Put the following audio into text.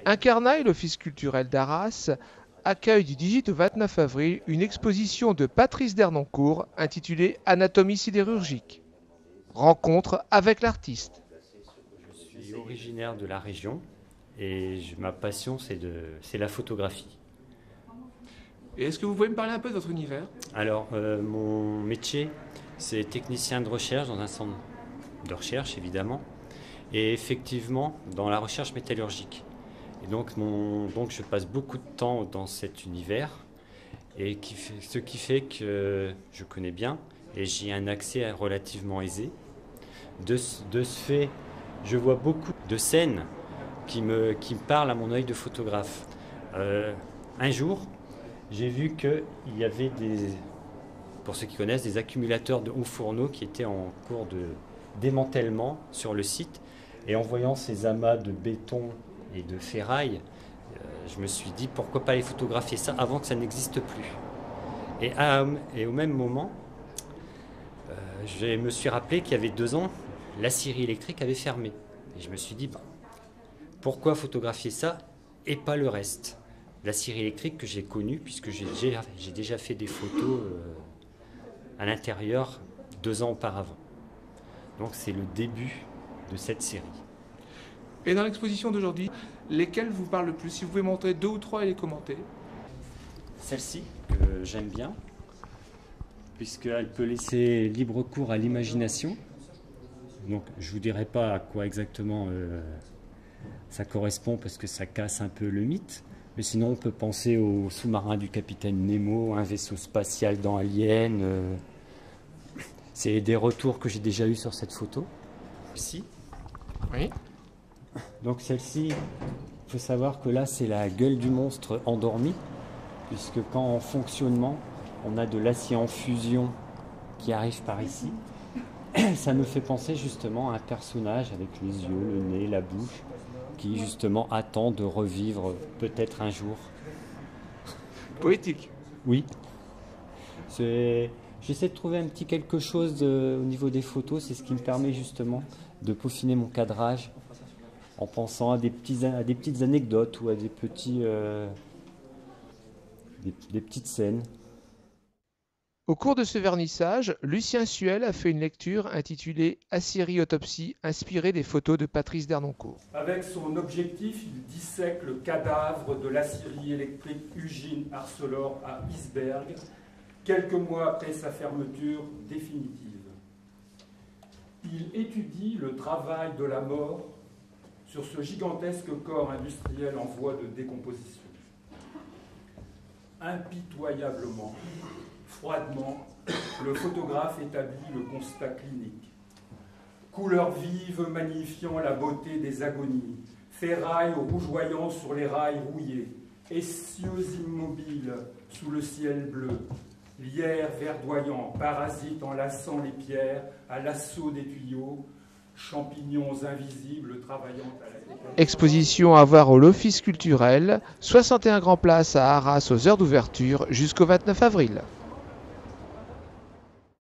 Incarnail, l'Office culturel d'Arras, accueille du 18 au 29 avril une exposition de Patrice Dernoncourt intitulée Anatomie sidérurgique. Rencontre avec l'artiste. Je suis originaire de la région et ma passion c'est la photographie. Et est-ce que vous pouvez me parler un peu de votre univers? Alors mon métier c'est technicien de recherche dans un centre de recherche évidemment et effectivement dans la recherche métallurgique. Et donc je passe beaucoup de temps dans cet univers et ce qui fait que je connais bien et j'y ai un accès relativement aisé. De ce fait, je vois beaucoup de scènes qui me parlent à mon œil de photographe. Un jour, j'ai vu qu'il y avait pour ceux qui connaissent, des accumulateurs de hauts fourneaux qui étaient en cours de démantèlement sur le site. Et en voyant ces amas de béton et de ferraille, je me suis dit pourquoi pas les photographier ça avant que ça n'existe plus. Et au même moment, je me suis rappelé qu'il y avait 2 ans, l'aciérie électrique avait fermé. Et je me suis dit, pourquoi photographier ça et pas le reste? L'aciérie électrique que j'ai connue, puisque j'ai déjà fait des photos à l'intérieur 2 ans auparavant. Donc c'est le début de cette série. Et dans l'exposition d'aujourd'hui, lesquelles vous parlent le plus? Si vous pouvez montrer 2 ou 3 et les commenter. Celle-ci, que j'aime bien, puisqu'elle peut laisser libre cours à l'imagination. Donc je ne vous dirai pas à quoi exactement ça correspond, parce que ça casse un peu le mythe. Mais sinon, on peut penser au sous-marin du capitaine Nemo, un vaisseau spatial dans Alien. C'est des retours que j'ai déjà eus sur cette photo. Ici. Oui. Donc celle-ci, il faut savoir que là, c'est la gueule du monstre endormi, puisque quand en fonctionnement, on a de l'acier en fusion qui arrive par ici. Ça me fait penser justement à un personnage avec les yeux, le nez, la bouche, qui justement attend de revivre peut-être un jour. Poétique. Oui. J'essaie de trouver un petit quelque chose au niveau des photos, c'est ce qui me permet justement de peaufiner mon cadrage en pensant à des petites anecdotes ou à des petites scènes. Au cours de ce vernissage, Lucien Suel a fait une lecture intitulée Aciérie Autopsie, inspirée des photos de Patrice Dernoncourt. Avec son objectif, il dissèque le cadavre de l'aciérie électrique Ugine Arcelor à Isberg, quelques mois après sa fermeture définitive. Il étudie le travail de la mort sur ce gigantesque corps industriel en voie de décomposition. Impitoyablement, froidement, le photographe établit le constat clinique. Couleurs vives magnifiant la beauté des agonies, ferraille rougeoyant sur les rails rouillés, essieux immobiles sous le ciel bleu, lierre verdoyant, parasites enlaçant les pierres à l'assaut des tuyaux, champignons invisibles travaillant à la... Exposition à voir au l'Office culturel, 61 Grand Place à Arras aux heures d'ouverture jusqu'au 29 avril.